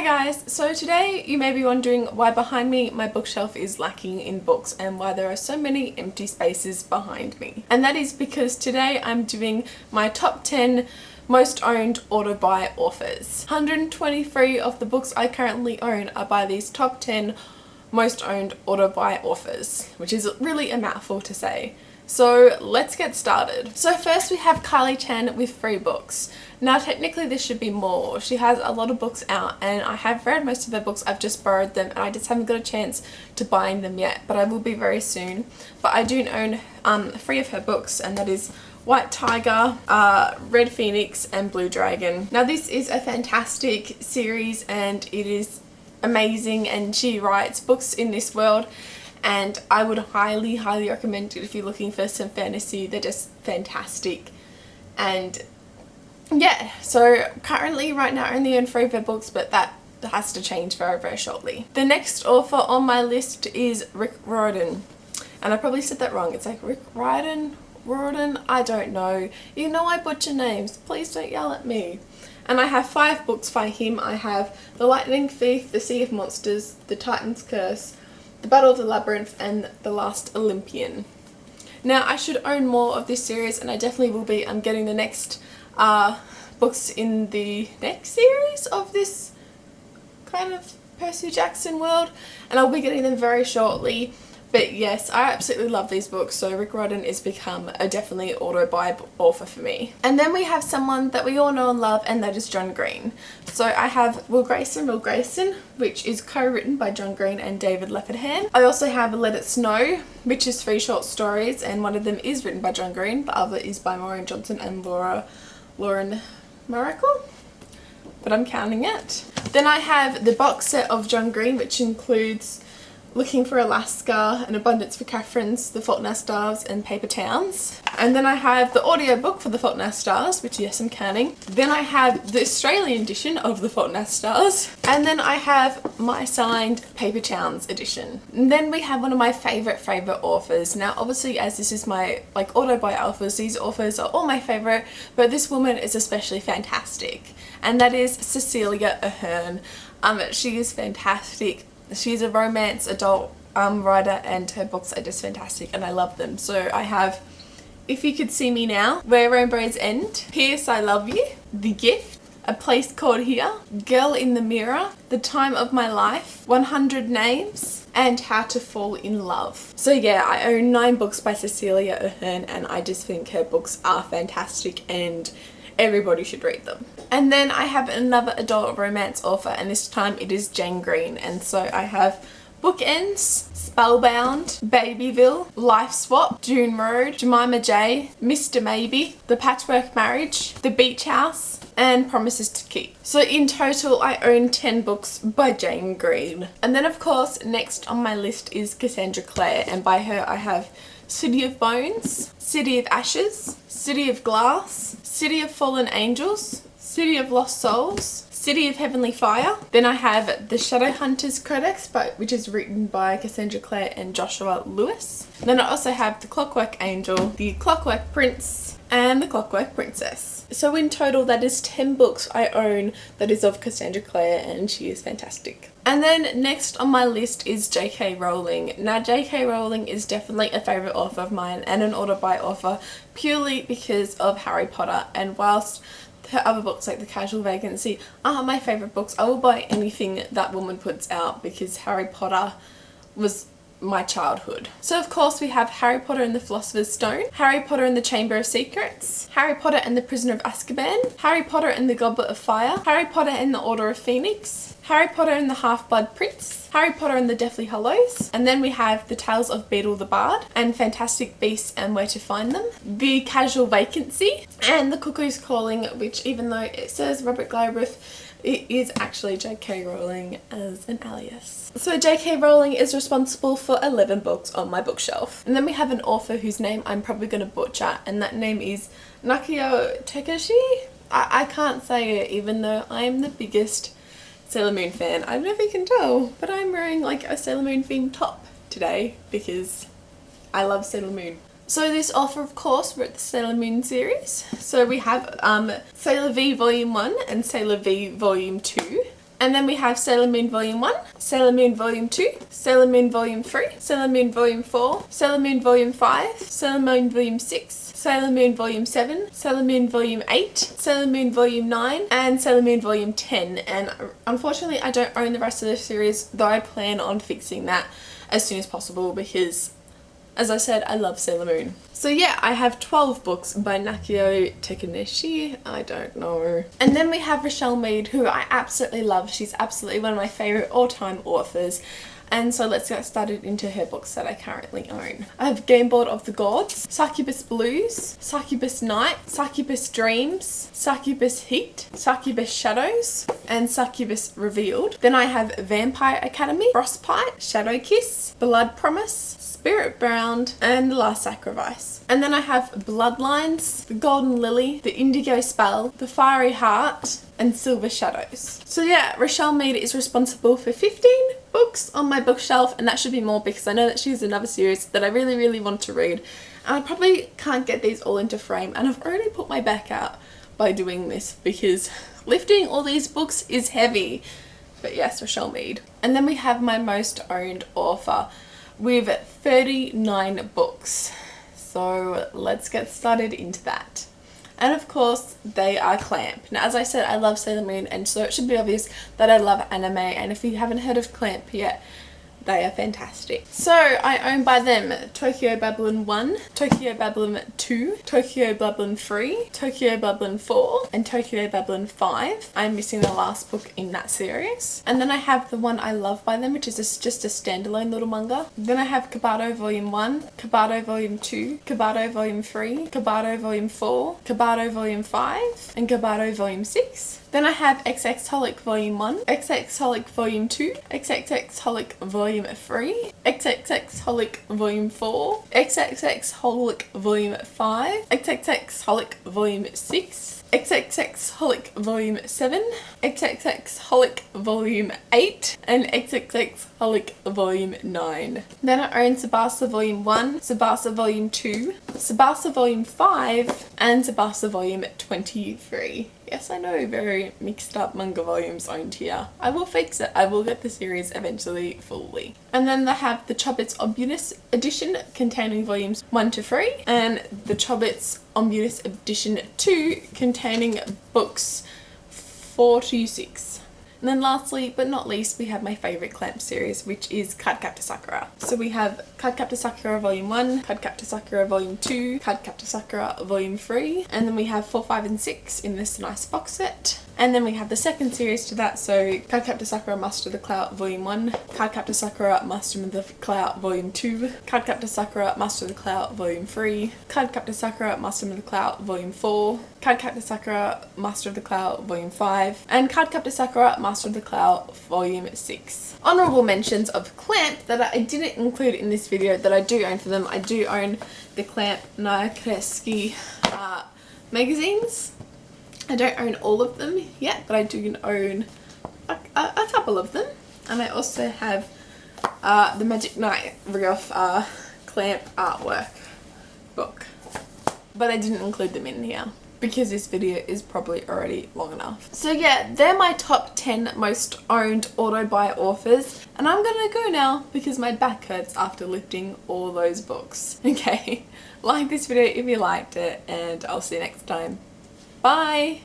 Hi guys, so today you may be wondering why behind me my bookshelf is lacking in books and why there are so many empty spaces behind me. And that is because today I'm doing my top 10 most owned auto-buy authors. 123 of the books I currently own are by these top 10 most owned auto-buy authors, which is really a mouthful to say. So let's get started. So first we have Kylie Chan with 3 books. Now technically this should be more. She has a lot of books out and I have read most of her books. I've just borrowed them and I just haven't got a chance to buy them yet, but I will be very soon. But I do own 3 of her books, and that is White Tiger, Red Phoenix and Blue Dragon. Now this is a fantastic series and it is amazing, and she writes books in this world and I would highly recommend it if you're looking for some fantasy. They're just fantastic. And yeah, so currently right now I only own 3 of her books, but that has to change very shortly. The next author on my list is Rick Riordan, and I probably said that wrong. It's like Rick Riordan, I don't know. You know I butcher names, please don't yell at me. And I have 5 books by him. I have The Lightning Thief, The Sea of Monsters, The Titan's Curse, The Battle of the Labyrinth and The Last Olympian. Now I should own more of this series, and I definitely will be. I'm getting the next books in the next series of this kind of Percy Jackson world, and I'll be getting them very shortly. But yes, I absolutely love these books, so Rick Riordan has become a definitely auto-buy author for me. And then we have someone that we all know and love, and that is John Green. So I have Will Grayson, which is co-written by John Green and David Lefferham. I also have Let It Snow, which is 3 short stories, and one of them is written by John Green, the other is by Maureen Johnson and Lauren Miracle, but I'm counting it. Then I have the box set of John Green, which includes Looking for Alaska, An Abundance for Catherine's, The Fault in Our Stars and Paper Towns. And then I have the audiobook for The Fault in Our Stars, which yes, I'm counting. Then I have the Australian edition of The Fault in Our Stars. And then I have my signed Paper Towns edition. And then we have one of my favourite authors. Now obviously, as this is my auto-buy authors, these authors are all my favourite, but this woman is especially fantastic. And that is Cecelia Ahern. She is fantastic. She's a romance adult writer, and her books are just fantastic and I love them. So I have If You Could See Me Now, Where Rainbows End, P.S. I Love You, The Gift, A Place Called Here, Girl in the Mirror, The Time of My Life, 100 Names, and How to Fall in Love. So yeah, I own 9 books by Cecelia Ahern, and I just think her books are fantastic and everybody should read them. And then I have another adult romance author, and this time it is Jane Green. And so I have Bookends, Spellbound, Babyville, Life Swap, Dune Road, Jemima J, Mr. Maybe, The Patchwork Marriage, The Beach House, and Promises to Keep. So in total I own 10 books by Jane Green. And then of course next on my list is Cassandra Clare, and by her I have City of Bones, City of Ashes, City of Glass, City of Fallen Angels, City of Lost Souls, City of Heavenly Fire. Then I have the Shadowhunters Codex, which is written by Cassandra Clare and Joshua Lewis. Then I also have the Clockwork Angel, the Clockwork Prince, and the Clockwork Princess. So in total that is 10 books I own that is of Cassandra Clare, and she is fantastic. And then next on my list is J.K. Rowling. Now J.K. Rowling is definitely a favourite author of mine and an auto-buy author purely because of Harry Potter, and whilst her other books like The Casual Vacancy aren't my favourite books, I will buy anything that woman puts out because Harry Potter was my childhood. So of course we have Harry Potter and the Philosopher's Stone, Harry Potter and the Chamber of Secrets, Harry Potter and the Prisoner of Azkaban, Harry Potter and the Goblet of Fire, Harry Potter and the Order of Phoenix, Harry Potter and the Half-Blood Prince, Harry Potter and the Deathly Hallows, and then we have The Tales of Beedle the Bard, and Fantastic Beasts and Where to Find Them, The Casual Vacancy, and The Cuckoo's Calling, which even though it says Robert Galbraith, it is actually J.K. Rowling as an alias. So J.K. Rowling is responsible for 11 books on my bookshelf. And then we have an author whose name I'm probably going to butcher, and that name is Nakio Takashi. I can't say it even though I'm the biggest Sailor Moon fan. I don't know if you can tell, but I'm wearing like a Sailor Moon themed top today because I love Sailor Moon. So this author, of course, wrote the Sailor Moon series. So we have Sailor V Volume 1 and Sailor V Volume 2. And then we have Sailor Moon Volume 1, Sailor Moon Volume 2, Sailor Moon Volume 3, Sailor Moon Volume 4, Sailor Moon Volume 5, Sailor Moon Volume 6, Sailor Moon Volume 7, Sailor Moon Volume 8, Sailor Moon Volume 9, and Sailor Moon Volume 10. And unfortunately I don't own the rest of the series, though I plan on fixing that as soon as possible because, as I said, I love Sailor Moon. So yeah, I have 12 books by Nakio Takanishi, I don't know. And then we have Richelle Mead, who I absolutely love. She's absolutely one of my favourite all-time authors. And so let's get started into her books that I currently own. I have Game Board of the Gods, Succubus Blues, Succubus Night, Succubus Dreams, Succubus Heat, Succubus Shadows, and Succubus Revealed. Then I have Vampire Academy, Frostbite, Shadow Kiss, Blood Promise, Spirit Bound, and The Last Sacrifice. And then I have Bloodlines, The Golden Lily, The Indigo Spell, The Fiery Heart, and Silver Shadows. So yeah, Richelle Mead is responsible for 15 books on my bookshelf, and that should be more because I know that she has another series that I really want to read, and I probably can't get these all into frame, and I've already put my back out by doing this because lifting all these books is heavy. But yes, Richelle Mead. And then we have my most owned author with 39 books. So let's get started into that. And of course, they are Clamp. Now, as I said, I love Sailor Moon, and so it should be obvious that I love anime, and if you haven't heard of Clamp yet, they are fantastic. So I own by them Tokyo Babylon 1, Tokyo Babylon 2, Tokyo Babylon 3, Tokyo Babylon 4, and Tokyo Babylon 5. I'm missing the last book in that series. And then I have the one I love by them, which is just a standalone little manga. Then I have Kabato Volume 1, Kabato Volume 2, Kabato Volume 3, Kabato Volume 4, Kabato Volume 5, and Kabato Volume 6. Then I have XX Holic Volume 1, XX Holic Volume 2, XXX Holic Volume 3, XXX Holic Volume 4, XXX Holic Volume 5, XXX Holic Volume 6, XXX Holic Volume 7, XXX Holic Volume 8, and XXX Holic Volume 9. Then I own Tsubasa Volume 1, Tsubasa Volume 2, Tsubasa Volume 5, and Tsubasa Volume 23. Yes, I know, very mixed up manga volumes owned here. I will fix it. I will get the series eventually fully. And then they have the Chobits Omnibus Edition containing volumes 1 to 3, and the Chobits Omnibus Edition 2 containing books 4 to 6. And then lastly, but not least, we have my favourite Clamp series, which is Cardcaptor Sakura. So we have Cardcaptor Sakura Volume 1, Cardcaptor Sakura Volume 2, Cardcaptor Sakura Volume 3, and then we have 4, 5 and 6 in this nice box set. And then we have the second series to that, so Cardcaptor Sakura Master of the Cloud Volume 1, Cardcaptor Sakura Master of the Cloud Volume 2, Cardcaptor Sakura Master of the Cloud Volume 3, Cardcaptor Sakura Master of the Cloud Volume 4, Cardcaptor Sakura Master of the Cloud Volume 5, and Cardcaptor Sakura Master of the Cloud Volume 6. Honourable mentions of Clamp that I didn't include in this video that I do own for them. I do own the Clamp Naresuki magazines. I don't own all of them yet, but I do own a couple of them. And I also have the Magic Knight Riof Clamp artwork book. But I didn't include them in here because this video is probably already long enough. So yeah, they're my top 10 most owned auto-buy authors. And I'm gonna go now because my back hurts after lifting all those books. Okay, like this video if you liked it, and I'll see you next time. Bye!